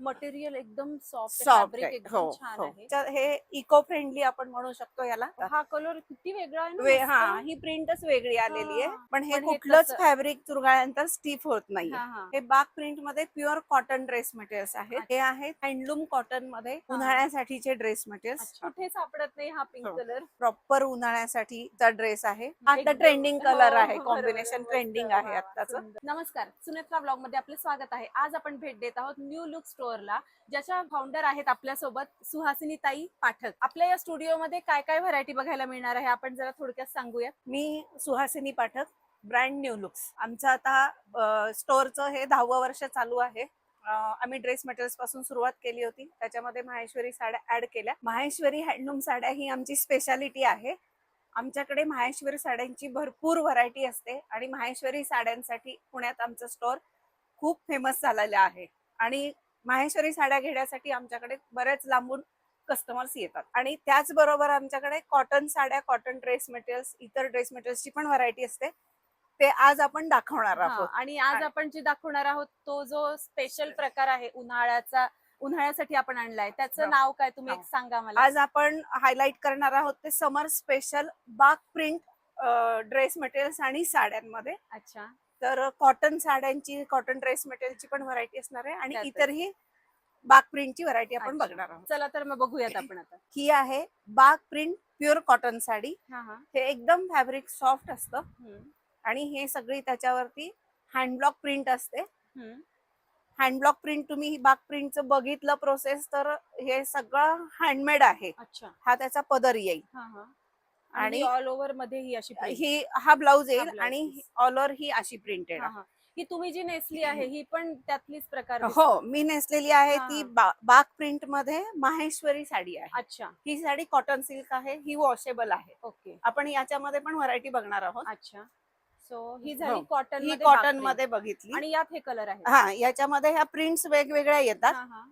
Material एकदम soft, soft fabric आहे. एकदम हो छान हो. आहे. हे इको फ्रेंडली आपण म्हणू शकतो याला. हा कलर किती वेगळा आहे ना, हा, मस्त. ही प्रिंटच वेगळी हा, आलेली आहे, पण हे पण हे कुठलंच तसं फॅब्रिक चुरगाळल्यानंतर स्टिफ होत नाहीये. हा हा हे बाग प्रिंट मध्ये प्युअर कॉटन ड्रेस मटेरियल्स आहेत. अच्छा. हे आहेत हँडलूम कॉटन मध्ये हा. उन्हाळ्यासाठीचे ड्रेस मटेरियल्स. अच्छा. कुठे सापडत नाही हा पिंक कलर. प्रॉपर उन्हाळ्यासाठीचा ड्रेस आहे. आता एकदम- ट्रेंडिंग हो, कलर आहे, बरोबर, कॉम्बिनेशन मस्त. ट्रेंडिंग आहे वा, वा, आत्ताच. सुंदर. नमस्कार, सुनेत्रा ब्लॉग मध्ये आपले स्वागत आहे. आज आपण भेट देत आहोत न्यू लुक स्टोअरला, ज्याच्या फाउंडर आहेत आपल्यासोबत सुहासिनी ताई पाठक. आपल्या या स्टुडिओमध्ये काय काय व्हरायटी बघायला मिळणार आहे आपण जरा थोडक्यात सांगूया. मी Suhasini Pathak, brand new looks. आमचं आता स्टोअरचं हे 10वं वर्ष चालू आहे. आम्ही ड्रेस मटेरियल्स पासून सुरुवात केली होती, त्याच्यामध्ये माहेश्वरी साड्या ऍड केल्या. माहेश्वरी हँडलूम साड्या ही आमची स्पेशालिटी आहे. आमच्याकडे माहेश्वरी साड्यांची भरपूर व्हरायटी असते आणि माहेश्वरी साड्यांसाठी पुण्यात आमचं स्टोअर खूप फेमस झालेलं आहे. आणि माहेश्वरी साड्या घेण्यासाठी आमच्याकडे बरेच लांबून कस्टमर्स येतात. आणि त्याचबरोबर आमच्याकडे कॉटन साड्या, कॉटन ड्रेस मटेरियल्स, इतर ड्रेस मटेरियल्सची पण व्हरायटी असते. ते आज आपण दाखवणार हा, आहोत. आणि आज आपण जे दाखवणार आहोत तो जो स्पेशल प्रकार आहे उन्हाळ्यासाठी आपण आणलाय, त्याचं नाव काय तुम्ही एक सांगा मला. आज आपण हायलाइट करणार आहोत ते समर स्पेशल बाग प्रिंट ड्रेस मटेरियल्स आणि साड्यांमध्ये. अच्छा. तर कॉटन साड्यांची, कॉटन ड्रेस मटेरियलची पण व्हरायटी असणार आहे आणि त्यातच. इतरही बाग प्रिंटची व्हरायटी आपण अच्छा. बघणार आहोत. चला तर मग बघूयात आपण आता. ही आहे बाग प्रिंट प्युअर कॉटन साडी. हा हा. हे एकदम फॅब्रिक सॉफ्ट असतं हम्म. आणि हे सगळी त्याच्यावरती हँडब्लॉक प्रिंट असते. हम्म. हँडब्लॉक प्रिंट तुम्ही बाग प्रिंटचं बघितलं प्रोसेस तर हे सगळं हँडमेड आहे. अच्छा. हा त्याचा पदर येईल हा हा. आणि ऑल ओव्हर मध्ये ही अशी print. ही हा ब्लाउज येईल blouse आणि piece. ऑल ओव्हर ही अशी प्रिंट हा येणार. हा. ही तुम्ही जी नेसली आहे ही पण त्यातलीच प्रकार हो, दिसतो. मी नेसलेली आहे हा, ती हा. बाग प्रिंट मध्ये माहेश्वरी साडी आहे. अच्छा. ही साडी कॉटन सिल्क आहे, ही वॉशेबल आहे. ओके. आपण याच्यामध्ये पण व्हरायटी बघणार आहोत. अच्छा. सो ही झाली हो. कॉटन ही मध्ये कॉटन बाग मध्ये print. बघितली. आणि यात हे कलर आहे. हा, याच्यामध्ये ह्या प्रिंट्स वेगवेगळ्या येतात. हा हा.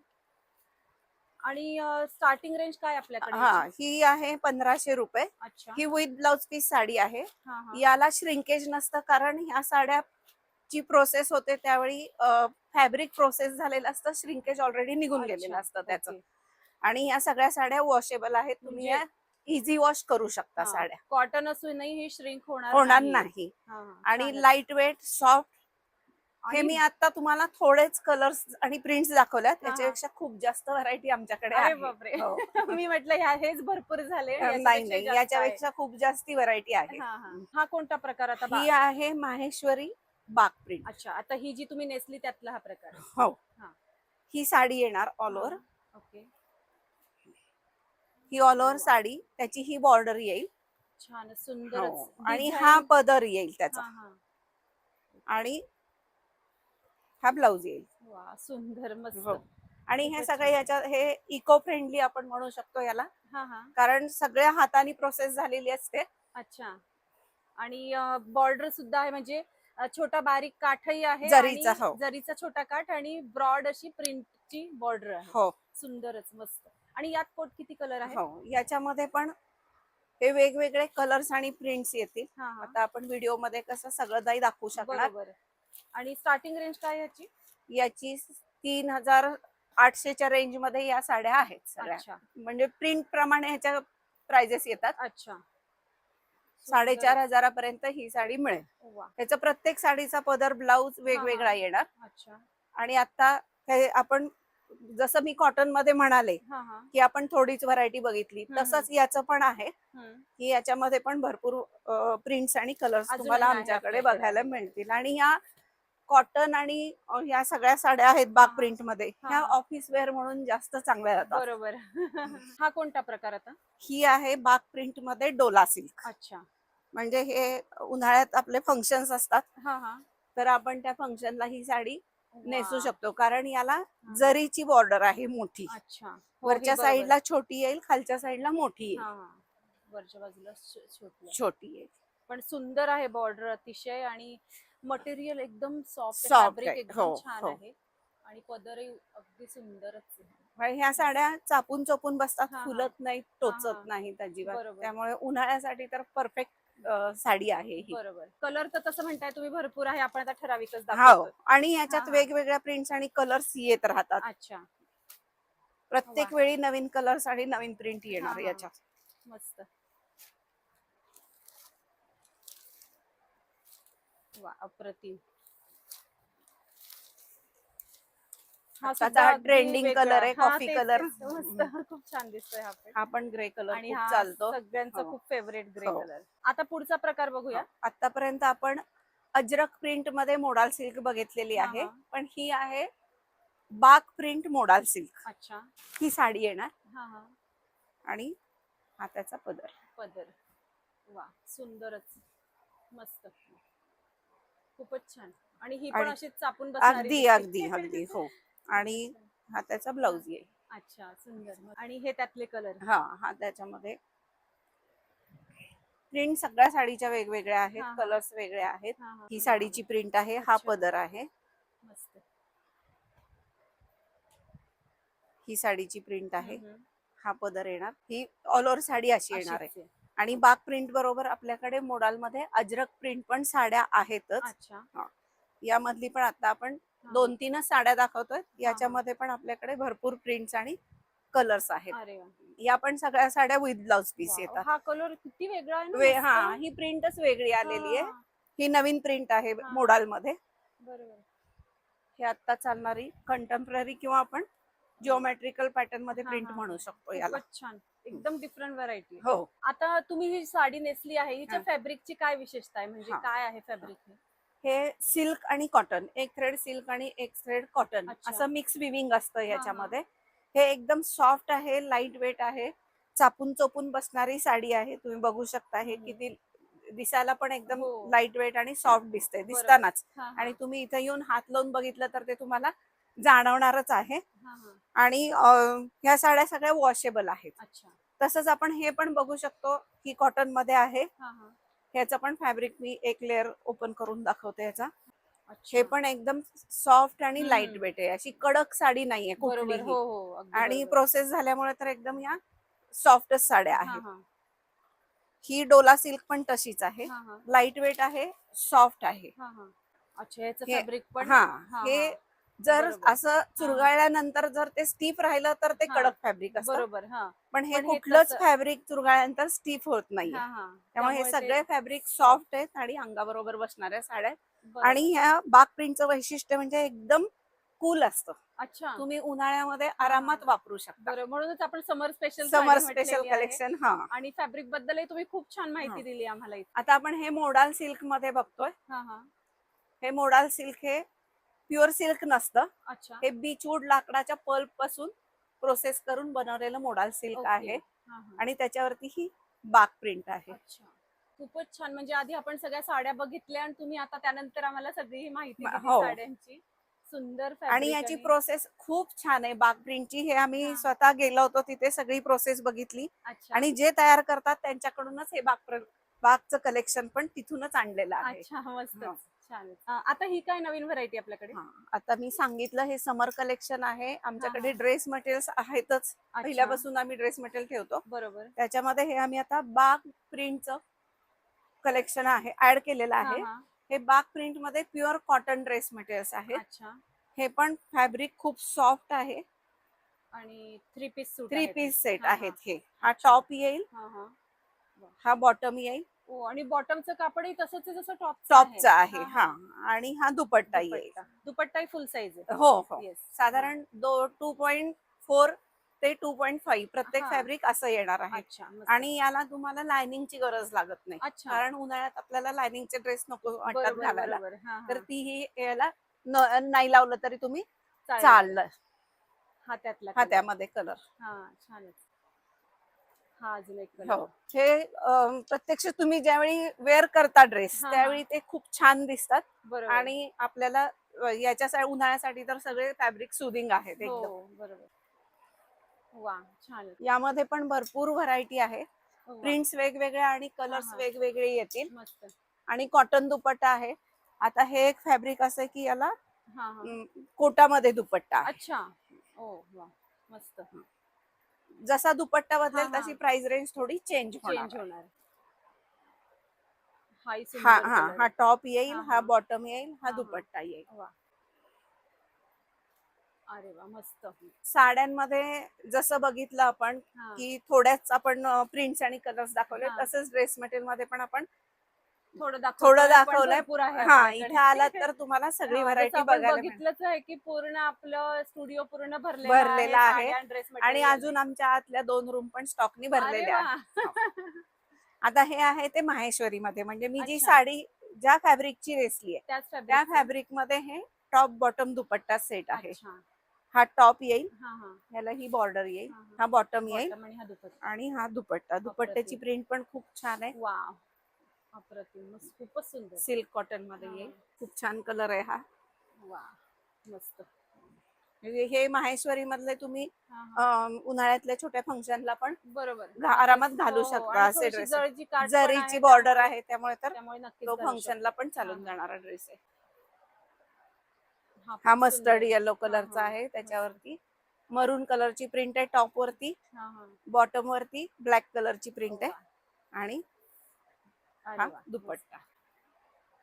आणि स्टार्टिंग रेंज काय आपल्याकडे हा, याची? ही आहे 1500 रुपये. अच्छा. ही विथ ब्लाउज पीस साडी आहे. हा हा. याला श्रिंकेज नसतं, कारण ह्या साड्याची प्रोसेस होते त्यावेळी फॅब्रिक प्रोसेस झालेलं असतं, श्रिंकेज ऑलरेडी निघून गेलेलं असतं त्याचं. ओके. आणि या सगळ्या साड्या वॉशेबल आहेत, तुम्ही या इझी वॉश करू शकता हा. साड्या. कॉटन असूनही ही श्रिंक होणार नाही. हा, हा. आणि छानच. Light weight, soft. हे आणि- मी आता तुम्हाला थोडेच कलर्स आणि प्रिंट्स दाखवल्यात, हा, हा. त्याच्यापेक्षा खूप जास्त व्हरायटी आमच्याकडे अरे आहे. बापरे. हो. मी म्हटलं हेच भरपूर झाले. नाही, याच्यापेक्षा खूप जास्ती व्हरायटी आहे. हा हा. हा कोणता प्रकार आता? ही आहे माहेश्वरी बाग प्रिंट. अच्छा, आता ही जी तुम्ही नेसली त्यातला हा प्रकार आहे. हो. हा. ही साडी येणार ऑल ओव्हर. ओके. ही ऑल ओव्हर साडी, त्याची ही बॉर्डर येईल. छान, सुंदरच. हो. आणि Design. हा पदर येईल त्याचा. हा हा. आणि हा ब्लाउज येईल. वा, सुंदर, मस्त. हो. आणि हे खूपच सगळे छान. याच्यात हे इको फ्रेंडली आपण म्हणू शकतो याला, हा हा. कारण सगळ्या हाताने प्रोसेस झालेली असते. अच्छा. आणि बॉर्डर सुद्धा आहे, म्हणजे छोटा बारीक काठही आहे, जरीचा, आणि हो. जरीचा छोटा काठ आणि ब्रॉड अशी प्रिंटची बॉर्डर आहे. हो सुंदरच, मस्त. आणि यात किती कलर आहे? हो, याच्यामध्ये पण हे वेगवेगळे कलर्स आणि प्रिंट्स येतील. हा हा. आता आपण व्हिडिओ मध्ये कसं सगळं नाही दाखवू शकणार. बरोबर. आणि स्टार्टिंग रेंज काय याची? याची 3800च्या रेंज मध्ये या साड्या आहेत सगळ्या. अच्छा. म्हणजे प्रिंट प्रमाणे ह्याच्या प्राइजेस येतात. अच्छा. 4500 पर्यंत ही साडी मिळेल. वा. त्याचं प्रत्येक साडीचा पदर, ब्लाउज वेगवेगळा येणार. अच्छा. आणि आता हे आपण जसं मी कॉटन मध्ये म्हणाले हा हा. की आपण थोडीच व्हरायटी बघितली, तसंच याचं पण आहे हम्म. की याच्यामध्ये पण भरपूर प्रिंट्स आणि कलर्स अजूनही तुम्हाला आहे आमच्याकडे आपल्याकडे. बघायला मिळतील. आणि या कॉटन आणि ह्या सगळ्या साड्या आहेत बाग प्रिंट मध्ये, ह्या ऑफिस वेअर म्हणून जास्त चांगल्या जातात. बरोबर. हा कोणता प्रकार आता? ही आहे बाग प्रिंट मध्ये डोला सिल्क. अच्छा. म्हणजे हे उन्हाळ्यात आपले फंक्शन्स असतात, हा हा. तर आपण त्या फंक्शनला ही साडी नेसू वा. शकतो, कारण याला जरीची बॉर्डर आहे मोठी. अच्छा. हो, ही वरच्या बरोबर. साईडला छोटी येईल, खालच्या साईडला मोठी येईल. हा हा. वरच्या बाजूला छोटी येईल. पण सुंदर आहे बॉर्डर अतिशय, आणि मटेरियल एकदम सॉफ्ट, Soft फॅब्रिक आहे. एकदम हो, छान हो. आहे. आणि पदरही अगदी सुंदरच आहे. ह्या साड्या चापून चोपून बसतात, हा, हा. फुलत नाहीत, हा, हा. टोचत नाहीत अजिबात. बरोबर. त्यामुळे उन्हाळ्यासाठी तर परफेक्ट साडी आहे ही. बरोबर. कलर तर तसं म्हणताय तुम्ही भरपूर आहे, आपण आता ठराविकच हो. दाखवतो. आणि याच्यात हा, हा. वेगवेगळ्या प्रिंट्स आणि कलर्स येत राहतात. अच्छा. प्रत्येक वा. वेळी नवीन कलर्स आणि नवीन प्रिंट हा, येणार हा. याच्यात. मस्त. वा, अप्रतिम. हा आता सुद्धा हा अगदी ट्रेंडिंग वेगळा. कलर आहे, हा कॉफी तेच कलर. तेच मस्त. खूप छान दिसतोय हा पण. हा पण ग्रे कलर आणि खूप हा चालतो. सगळ्यांचा हो खूप फेवरेट ग्रे हो कलर. आता पुढचा प्रकार बघूया. हो. आतापर्यंत आपण अजरक प्रिंट मध्ये मोडाल सिल्क बघितलेली हा, आहे, हा. पण ही आहे बाक प्रिंट मोडाल सिल्क. अच्छा. ही साडी येणार हा, हा. आणि हाताचा पदर. पदर. वा, सुंदरच. मस्त. खूपच छान. आणि ही पण आणि अशीच चापून बसणारी अगदी दिसते. अगदी अगदी हो. आणि खूपच छान. हाताचा हा. ब्लाउज येईल. अच्छा, सुंदर. आणि हे त्यातले कलर. हा हा त्याच्यामध्ये प्रिंट सगळ्या साडीच्या वेगवेगळ्या आहेत, हा, हा. कलर्स वेगळे आहेत. हा, हा. ही वा, साडीची वा. प्रिंट आहे, हा अच्छा. पदर आहे. मस्त. ही साडीची प्रिंट आहे, हम्म. हा पदर येणार. ही ऑल ओव्हर साडी अशी येणार आहे. अशीच आहे. आणि बाक प्रिंट बरोबर आपल्याकडे मोडाल मध्ये अजरक प्रिंट पण साड्या आहेतच. अच्छा. हा. यामधली पण आता आपण हा, 2-3च साड्या दाखवतोय. हा, हा. याच्यामध्ये पण आपल्याकडे भरपूर प्रिंट्स आणि कलर्स आहेत. अरे वा. या पण सगळ्या साड्या विथ ब्लाउज पीस वाव, येतात. हा कलर किती वेगळा आहे ना, हा मस्त. ही प्रिंटच वेगळी आलेली आहे. हा. ही नवीन प्रिंट आहे हा, मोडाल हा. मध्ये. बरोबर. हे आता चालणारी कंटेम्पररी किंवा आपण जिओमेट्रिकल पॅटर्न मध्ये हा, प्रिंट हा. म्हणू शकतो याला. खूपच छान. एकदम डिफरंट व्हरायटी. हो. आता तुम्ही ही साडी नेसली आहे, हिच्या हा. फॅब्रिकची काय विशेषता आहे, म्हणजे हा. काय आहे फॅब्रिक? हे सिल्क आणि कॉटन, एक थ्रेड सिल्क आणि एक थ्रेड कॉटन अच्छा. असं मिक्स विविंग असतं हा, हा. याच्यामध्ये. हे एकदम सॉफ्ट आहे, लाईट वेट आहे, चापून चोपून बसणारी साडी आहे. तुम्ही बघू शकता हे किती दिसायला पण एकदम हो. लाईट वेट आणि सॉफ्ट दिसते बरोबर. दिसतानाच. हा, हा. आणि तुम्ही इथे येऊन हात लावून बघितलं तर ते तुम्हाला जाणवणारच आहे. हा, हा. आणि ह्या साड्या सगळ्या वॉशेबल आहेत. अच्छा. तसंच आपण हे पण बघू शकतो ही कॉटन मध्ये आहे. हा, हा. ह्याचं पण फॅब्रिक मी एक लेअर ओपन करून दाखवते याचा. अच्छा. हे पण एकदम सॉफ्ट आणि लाईट हम्म. वेट आहे, अशी कडक साडी नाहीये बरोबर. कुठलीही. हो, हो, अगदी आणि बरोबर. प्रोसेस झाल्यामुळे तर एकदम या सॉफ्टच साड्या हा, आहेत. हा. ही डोला सिल्क पण तशीच आहे, हा, हा. लाईट वेट आहे, सॉफ्ट आहे. हा, हा. अच्छा, याचं हे फॅब्रिक पण. हा हा, हे हा. जर बरोबर. असं हा, हा. चुरगाळल्यानंतर जर ते स्टीफ राहिलं तर ते हा. कडक फॅब्रिक असतं. बरोबर. हा. पण हे पण हे कुठलंच तसं. फॅब्रिक चुरगाळल्यानंतर स्टीफ होत नाहीये. हा, हा. त्यामुळे हे त्यामुळे ते सगळे फॅब्रिक सॉफ्ट. सॉफ्ट आहेत आणि अंगाबरोबर बसणाऱ्या साड्या आहेत. आणि बरोबर. ह्या बाक प्रिंटचं वैशिष्ट्य म्हणजे एकदम कूल असतं. अच्छा. तुम्ही उन्हाळ्यामध्ये हा, हा. आरामात वापरू शकता. बरोबर, म्हणूनच आपण समर स्पेशल समर साडी स्पेशल म्हटलेली आहे. कलेक्शन. हा आणि फॅब्रिक बद्दलही तुम्ही खूप छान हा. माहिती दिली आम्हाला इथे. आता आपण हे मोडाल सिल्क मध्ये बघतोय. हा, हा. हे मोडाल सिल्क हे प्युअर सिल्क नसतं. अच्छा. हे बीचवूड लाकडाच्या पल्प पासून प्रोसेस करून बनवलेलं मोडाल सिल्क ओके. आहे. हा, हा. आणि त्याच्यावरती ही बाक प्रिंट आहे. अच्छा. खूपच छान. म्हणजे आधी आपण सगळ्या साड्या बघितल्या आणि तुम्ही आता त्यानंतर आम्हाला सगळी ही माहिती दिली हो. साड्यांची. सुंदर आणि फॅब्रिक. याची आणि प्रोसेस खूप छान आहे बाक प्रिंटची. हे आम्ही हा. स्वतः गेलो होतो तिथे सगळी प्रोसेस बघितली. अच्छा. आणि जे तयार करतात त्यांच्याकडूनच हे बागचं कलेक्शन पण तिथूनच आणलेलं आहे. अच्छा, मस्तच. हा. छान. आता ही काय नवीन व्हरायटी आपल्याकडे? हा. आता मी सांगितलं हे समर कलेक्शन आहे. हा, आमच्याकडे हा. ड्रेस मटेरियल्स आहेतच. अच्छा. पहिल्यापासून आम्ही ड्रेस मटेरियल ठेवतो. बरोबर. त्याच्यामध्ये हे आम्ही आता बाग प्रिंटचं कलेक्शन आहे ऍड केलेलं हा, आहे. हा. हे बाग प्रिंट मध्ये प्युअर कॉटन ड्रेस मटेरियल्स आहेत. अच्छा. हे पण फॅब्रिक खूप सॉफ्ट आहे. आणि 3 पीस सूट 3 आहे ते. पीस सेट हा, आहेत हा. हे. हा अच्छा. टॉप येईल, हा, हा. वा. हा बॉटम येईल. ओ, आणि बॉटमचं कापडही तसंच आहे जसं टॉपचं आहे. टॉपचा आहे. हा, हा. हा. आणि हा दुपट्टा येईल. दुपट्टा. दुपट्टाही फुल साईज आहे. हो हो. येस. साधारण 2.4 ते 2.5 प्रत्येक हा. फॅब्रिक असं येणार आहे. अच्छा, मस्त. आणि याला तुम्हाला लायनिंगची गरज लागत नाही. अच्छा. कारण उन्हाळ्यात आपल्याला लायनिंगचे ड्रेस नको वाटतात बरोबर, घालायला. बरोबर. हा, तर हा. तीही याला नाही लावलं तरी तुम्ही चालणार आहे. चाललं. हा त्यातला हा कलर. त्यामध्ये कलर. हा, छानच. हा अजून एक हो. कलर. हे प्रत्यक्ष तुम्ही ज्यावेळी वेअर करता ड्रेस हा, हा. त्यावेळी ते खूप छान दिसतात. बरोबर. आणि आपल्याला याच्यासाठी उन्हाळ्यासाठी तर सगळे फॅब्रिक सुदिंग आहेत हो, एकदम. बरोबर. वा, छान. यामध्ये पण भरपूर व्हरायटी आहे. वा. प्रिंट्स वेगवेगळे आणि हा, कलर्स हा. वेगवेगळे येतील. मस्त. आणि कॉटन दुपट्टा आहे. आता हे एक फॅब्रिक असं आहे की याला हा, हा. कोटामध्ये दुपट्टा आहे. अच्छा. ओ, वा, मस्त. जसा दुपट्टा हा, बदलेल हा. तशी प्राइस रेंज थोडी चेंज होणार चेंज आहे. होणार. हाही हा सुंदर हा कलर हा आहे. टॉप येईल, हा, हा हा. बॉटम येईल, हा हा, हा. दुपट्टा येईल. वा. अरे वा, मस्त. साड्यांमध्ये जसं बघितलं आपण हा. की थोड्याच आपण प्रिंट्स आणि कलर्स दाखवले, हा. तसंच ड्रेस मटेरियल मध्ये पण आपण थोडं थोडं दाखवतोय, पण दाखवलंय. भरपूर आहे हा, आपल्याकडे. इथे आलात तर तुम्हाला सगळी जसं व्हरायटी आपण बघायला मिळेल. बघितलंच आहे की पूर्ण आपलं स्टुडिओ पूर्ण भरलेला आहे भरलेला आहे साड्या ड्रेस आणि मटेरियल. अजून आमच्या आतल्या 2 रूम पण स्टॉकनी अरे भरलेल्या वा. आहेत. हो. आता हे आहे ते माहेश्वरी मध्ये, म्हणजे मी जी अच्छा. साडी ज्या फॅब्रिकची नेसली आहे त्याच त्या फॅब्रिक. फॅब्रिक मध्ये हे टॉप बॉटम दुपट्टा सेट आहे. अच्छा. हा टॉप येईल, हा हा. ह्याला ही बॉर्डर येईल, हा, हा. हा बॉटम येईल बॉटम आणि हा दुपट्टा. आणि हा दुपट्टा. दुपट्ट्याची अप्रतिम. प्रिंट पण खूप छान आहे, वा, अप्रतिम, मस्त, खूपच सुंदर. सिल्क कॉटन मध्ये हा. येईल. खूप छान कलर आहे हा. वा, मस्त. म्हणजे हे माहेश्वरी मधले तुम्ही हा, हा. उन्हाळ्यातल्या छोट्या फंक्शनला पण बरोबर. आरामात नक्कीच. हो घालू हो, शकता आणि असे थोडीशी ड्रेस. जळची काठ पण जरीची आहे बॉर्डर त्यामुळे आहे त्यामुळे तर त्यामुळे नक्कीच तो घालू फंक्शनला शकतो. पण हा, चालून हा. जाणारा ड्रेस आहे. हा हा पण मस्टर्ड सुंदर. येलो हा, कलरचा हा. आहे, मस्त. त्याच्यावरती मरून कलरची प्रिंट आहे टॉप वरती, हा, हा. बॉटम वरती ब्लॅक कलरची प्रिंट आहे वा. आणि अरे हा वा, मस्त. दुपट्टा.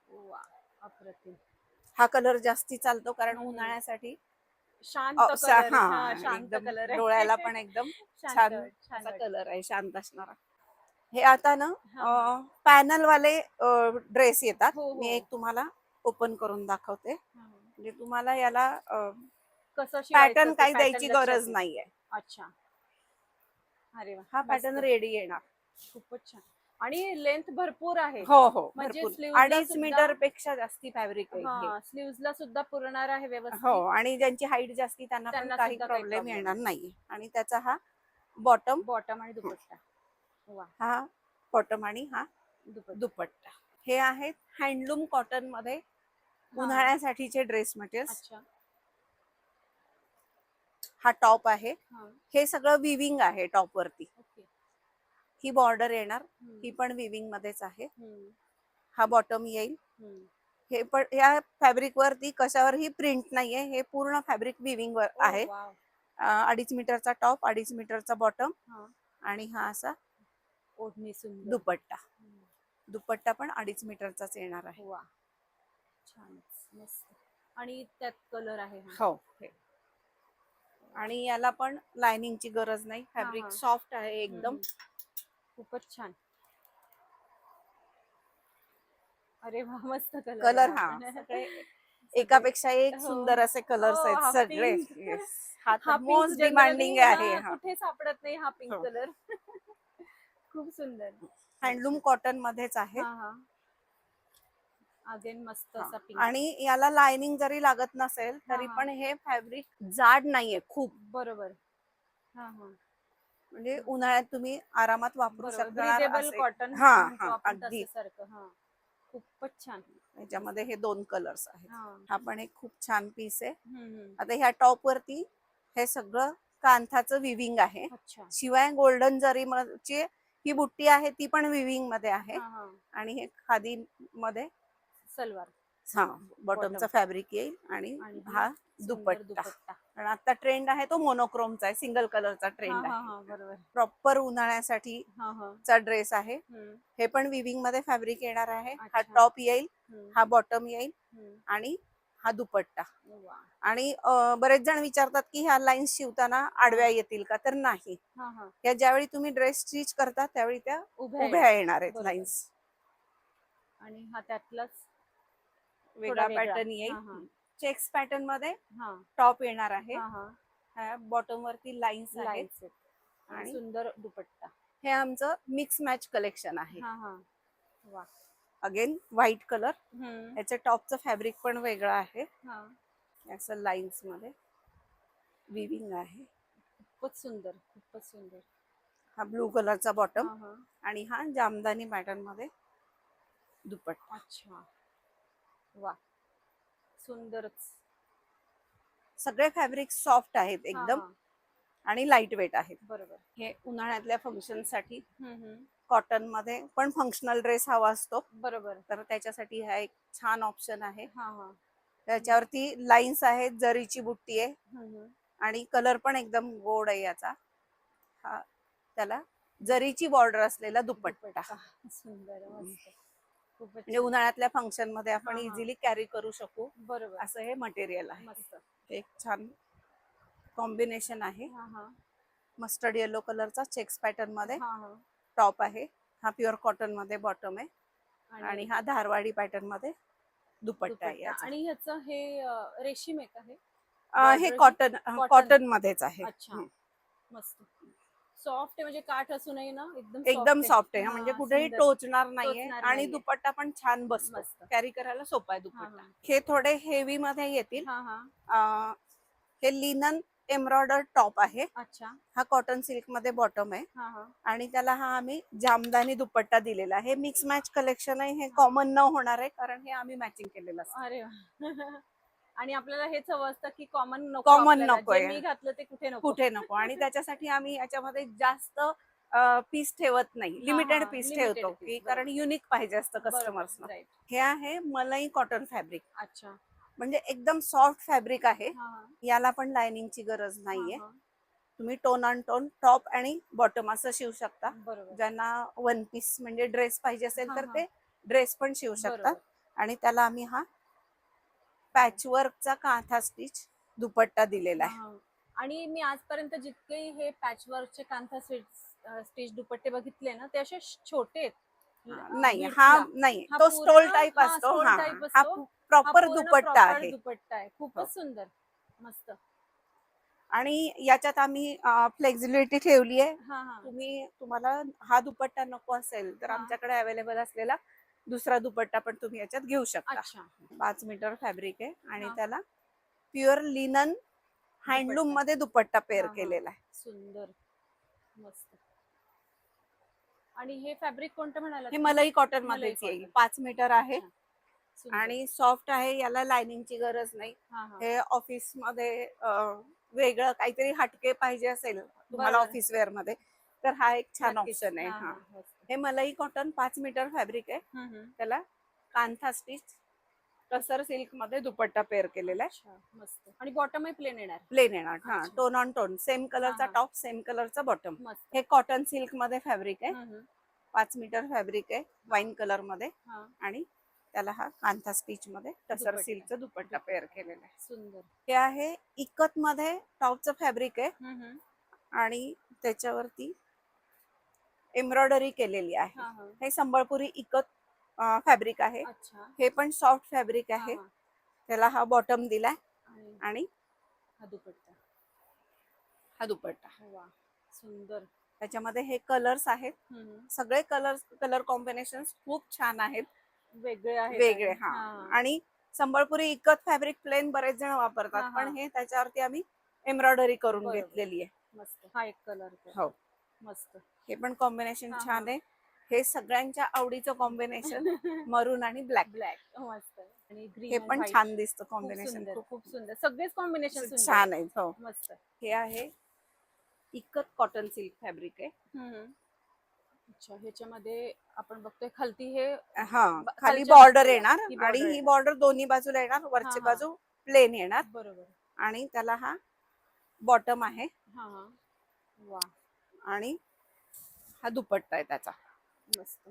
वा, अप्रतिम. हा कलर जास्ती चालतो कारण हम्म. उन्हाळ्यासाठी शांत कलर. हा हा, शांत एकदम कलर आहे. डोळ्याला पण एकदम शांत छान छान असा वाटतं. कलर आहे, शांत असणारा. हे आता ना हा, हा. पॅनल वाले ड्रेस येतात. हो मी हो. एक तुम्हाला ओपन करून दाखवते, हा, हा. म्हणजे तुम्हाला याला कसं शिवायचं पॅटर्न ते काही पॅटर्न द्यायची लक्षात गरज येईल. नाहीये. अच्छा. अरे वा, हा पॅटर्न मस्त. रेडी येणार. खूपच छान. आणि लेंथ भरपूर आहे. हो हो, म्हणजे भरपूर. स्लीव्हजला 2.5 सुद्धा. मीटर पेक्षा जास्ती फॅब्रिक आहे हे. हा, स्लीव्हजला सुद्धा पुरणार आहे हो, व्यवस्थित. आणि ज्यांची हाईट जास्ती त्यांना पण त्यांना काही सुद्धा काही प्रॉब्लेम प्रॉब्लेम येणार नाही. नाहीये. आणि त्याचा हा बॉटम, बॉटम आणि दुपट्टा. वा, हा बॉटम आणि हा दुपट्टा. दुपट्टा. हे आहेत हँडलूम कॉटन मध्ये हा, हा. उन्हाळ्यासाठीचे ड्रेस मटेरियल्स. अच्छा. हा टॉप आहे, हा. हे सगळं विविंग आहे टॉप वरती. ओके. ही बॉर्डर येणार, हम्म. ही पण विविंग मध्येच आहे. हम्म. हा बॉटम येईल. हम्म. हे पण या फॅब्रिक वरती कशावरही प्रिंट नाहीये, हे पूर्ण फॅब्रिक विविंग वर ओ आहे. वाव. 2.5 मीटरचा टॉप, 2.5 मीटरचा बॉटम हा. आणि हा असा ओढणी सुंदर. दुपट्टा. हम्म. दुपट्टा पण 2.5 मीटरचाच येणार आहे. वा, छानच, मस्त. आणि त्यात कलर आहे हा. हो, हे. आणि याला पण लाइनिंगची गरज नाही, हा, फॅब्रिक हा. सॉफ्ट आहे एकदम. खूपच छान. अरे वा, मस्त कलर आहे कलर हा हा पण. सगळे सगळे. एकापेक्षा एक हो. सुंदर असे कलर्स हो, आहेत हा सगळे. पिंक. Yes. हा तर हा पिंक मोस्ट जनरली डिमांडिंग आहे हा. कुठे सापडत नाही हा पिंक हो. कलर. खूप सुंदर. हँडलूम अच्छा. कॉटन मध्येच आहे. हा हा. अगेन मस्त हा. असा पिंक. आणि याला लाइनिंग जरी लागत नसेल हा तरी हा. पण हे फॅब्रिक जाड नाहीये खूप, बरोबर. हा हा. म्हणजे उन्हाळ्यात तुम्ही आरामात वापरू बरोबर, शकणार ब्रिदेबल असे. कॉटन हा म्हणतो हा, आपण अगदी. तसं सारखं. हा, खूपच छान. याच्यामध्ये हे 2 कलर्स आहेत. हा. हा पण एक खूप छान पीस आहे. हम्म. आता ह्या टॉप वरती हे सगळं कांथाचं विविंग आहे. अच्छा. शिवाय गोल्डन जरी ची ही बुट्टी आहे ती पण विविंग मध्ये आहे. हा हा. आणि हे खादी मध्ये सलवार. हा बॉटम. बॉटमचा फॅब्रिक येईल आणि आणि ही हा सुंदर दुपट्टा. दुपट्टा. आणि आता ट्रेंड आहे तो मोनोक्रोमचा आहे, सिंगल कलरचा हा ट्रेंड हा आहे. हा, बरोबर. प्रॉपर उन्हाळ्यासाठी हा हा. चा ड्रेस आहे. हम्म. हे पण विविंग मध्ये फॅब्रिक येणार आहे. हा अच्छा. टॉप येईल, हम्म. हा बॉटम येईल हम्म. आणि हा दुपट्टा. वा. आणि बरेच जण विचारतात की ह्या लाईन्स शिवताना आडव्या हा. येतील का, तर नाही. हा हा. या ज्यावेळी तुम्ही ड्रेस स्टिच करता त्यावेळी त्या उभ्या उभ्या येणार. येणार आहेत बरोबर. लाईन्स. आणि हा त्यातलाच थोडा वेगळा वेगळा. पॅटर्न हा हा. येईल. चेक्स पॅटर्न मध्ये हा टॉप येणार आहे. हा हा. बॉटम वरती लाईन्स आहेत. लाईन्स आहेत. आणि आणि सुंदर दुपट्टा. हे आमचं मिक्स मॅच कलेक्शन आहे. हा हा. वा. Again white colour. हम्म. याचं टॉपचं फॅब्रिक पण वेगळं आहे. हा. असं लाईन्स मध्ये विविंग आहे. खूपच सुंदर, खूपच सुंदर. हा ब्लू कलरचा बॉटम हा हा. आणि हा जामदानी पॅटर्न मध्ये दुपट्टा. अच्छा. वा, सुंदरच. सगळे फॅब्रिक सॉफ्ट आहेत हा एकदम हा. आणि लाईट वेट आहेत. बरोबर. हे उन्हाळ्यातल्या फंक्शन साठी हम्म. कॉटन मध्ये पण फंक्शनल ड्रेस हवा असतो, बरोबर. तर त्याच्यासाठी हा एक छान ऑप्शन आहे. हा हा. त्याच्यावरती लाईन्स आहेत, जरीची बुट्टी आहे हम्म. आणि कलर पण एकदम गोड आहे याचा. हा त्याला जरीची बॉर्डर असलेला दुपट्टा. सुंदर, मस्त. खूपच म्हणजे छान. उन्हाळ्यातल्या फंक्शन मध्ये आपण हा हा. इझिली कॅरी करू शकू बरोबर. असं हे मटेरियल आहे. मस्त. एक छान कॉम्बिनेशन आहे. हा हा मस्टर्ड येलो कलरचा चेक्स पॅटर्न मध्ये हा हा टॉप आहे. हा प्युअर कॉटन मध्ये बॉटम आहे आणि हा धारवाडी पॅटर्न मध्ये दुपट्टा आहे दुपट्टा. याचा. आणि ह्याचं हे रेशीम आहे का हे? हे Border कॉटन cotton. कॉटन मध्येच आहे. अच्छा, मस्त. सॉफ्ट आहे म्हणजे काठ असूनही ना एकदम एकदम सॉफ्ट सॉफ्ट आहे. आहे. म्हणजे हा, कुठेही सुंदर. टोचणार नाहीये टोचणार आणि नाहीये. दुपट्टा पण छान बसतो. मस्त. कॅरी करायला सोपा आहे हा दुपट्टा. हा हे थोडे हेवी मध्ये येतील. हा हा हे लिनन एम्ब्रॉयडर टॉप आहे. अच्छा. हा कॉटन सिल्क मध्ये बॉटम आहे हा हा आणि त्याला हा आम्ही जामदानी दुपट्टा दिलेला आहे. हे मिक्स मॅच कलेक्शन आहे. हे कॉमन न होणार आहे कारण हे आम्ही मॅचिंग केलेलं असतं. अरे वा. आणि आपल्याला हेच हवं असतं की कॉमन नको Common आपल्याला. नकोय. जे मी घातलं ते कुठे नको. कुठे नको आणि त्याच्यासाठी आम्ही याच्यामध्ये जास्त पीस ठेवत नाही. हा, लिमिटेड हा, पीस limited ठेवतो piece, की बरोबर. कारण युनिक पाहिजे असतं बरोबर, कस्टमर्सना. राईट. हे आहे मलाई कॉटन फॅब्रिक. अच्छा. म्हणजे एकदम सॉफ्ट फॅब्रिक आहे. हा हा याला पण लाइनिंगची गरज हा नाहीये. हा तुम्ही टोन ऑन टोन टॉप आणि बॉटम असं शिवू शकता. बरोबर. ज्यांना वन पीस म्हणजे ड्रेस पाहिजे असेल हा, तर हा. ते ड्रेस पण शिवू शकतात. बरोबर. आणि त्याला आम्ही हा पॅचवर्कचा कांथा स्टिच दुपट्टा दिलेला हा आहे. हा आणि मी आजपर्यंत जितके हे पॅचवर्कचे कांथा स्टिच दुपट्टे बघितले ना ते असे छोटे आहेत. नाही width हा ला. नाही, हा तो पूर्ण स्टोल टाईप हा असतो. स्टोल हा टाईप हा असतो. हा प्रॉपर पूर्ण दुपट्टा प्रॉपर आहे. दुपट्टा आहे. हो. खूपच सुंदर. मस्त. आणि याच्यात आम्ही फ्लेक्झिबिलिटी ठेवली आहे. हा हा तुम्हाला हा दुपट्टा नको असेल तर हा. आमच्याकडे अवेलेबल असलेला दुसरा दुपट्टा पण तुम्ही याच्यात घेऊ शकता. अच्छा. 5 मीटर फॅब्रिक आहे आणि हा. त्याला प्युअर लिनन हँडलूम दुपट्टा. मध्ये दुपट्टा पेअर हा हा केलेला आहे. सुंदर. मस्त. आणि हे फॅब्रिक कोणतं म्हणालात हे तुम्ही? मलाई कॉटन मलाई मध्येच येईल. cotton. 5 मीटर आहे अच्छा. सुंदर. आणि सॉफ्ट आहे. याला लाइनिंगची गरज नाही. हा हा हे ऑफिस मध्ये वेगळं काहीतरी हटके पाहिजे असेल तुम्हाला बरोबर. ऑफिस वेअर मध्ये तर हा एक छान नक्कीच. ऑप्शन आहे. हा हा हा मस्त. हे मलाई कॉटन 5 मीटर फॅब्रिक आहे. हम्म. त्याला कांथा स्टिच टसर सिल्क मध्ये दुपट्टा पेअर केलेला आहे. अच्छा. मस्त. आणि बॉटम प्लेन येणार. प्लेन येणार. हा अच्छा. टोन ऑन टोन सेम कलरचा हा. टॉप सेम कलरचा बॉटम. मस्त. हे कॉटन सिल्क मध्ये फॅब्रिक आहे. हम्म. 5 मीटर फॅब्रिक आहे वाईन कलर मध्ये हा आणि त्याला हा कांथा स्टिच मध्ये टसर दुपट्टा. सिल्कचा दुपट्टा पेअर केलेला आहे. सुंदर. हे आहे इकत मध्ये टॉपचं फॅब्रिक आहे हम्म. आणि त्याच्यावरती एम्ब्रॉयडरी केलेली आहे. हा हा हे संबळपुरी इकत फॅब्रिक आहे. अच्छा. हे पण सॉफ्ट फॅब्रिक हा आहे. हा त्याला हा बॉटम दिलाय आणि आणि हा दुपट्टा. हा दुपट्टा. वा. सुंदर. त्याच्यामध्ये हे कलर्स आहेत. हम्म. सगळे कलर कॉम्बिनेशन खूप छान आहेत. वेगळे आहेत. वेगळे. आणि हा हा आणि संबळपुरी इकत फॅब्रिक प्लेन बरेच जण वापरतात हा पण हा हे त्याच्यावरती आम्ही एम्ब्रॉयडरी करून बरोबर. घेतलेली आहे. मस्त. हा एक कलर. हो. मस्त. हे पण कॉम्बिनेशन हा छान हा आहे. हे सगळ्यांच्या आवडीचं कॉम्बिनेशन मरून आणि ब्लॅक. ब्लॅक मस्त. आणि हे ग्रीन अँड पण व्हाईट. छान दिसतं खूप कॉम्बिनेशन. सुंदर. खूप सुंदर. सगळेच कॉम्बिनेशन सुंदर छान आहेत. आहे. हो. मस्त. हे आहे इकत कॉटन सिल्क फॅब्रिक आहे. हम्म. अच्छा. ह्याच्यामध्ये आपण बघतोय खालती हे हा खाली खालच्या बॉर्डर बाजूला येणार ही आणि border ही येणार. बॉर्डर दोन्ही बाजूला येणार. हा वरची हा बाजू प्लेन येणार बरोबर. आणि त्याला हा बॉटम आहे हा हा वा. आणि हा दुपट्टा आहे त्याचा. मस्त.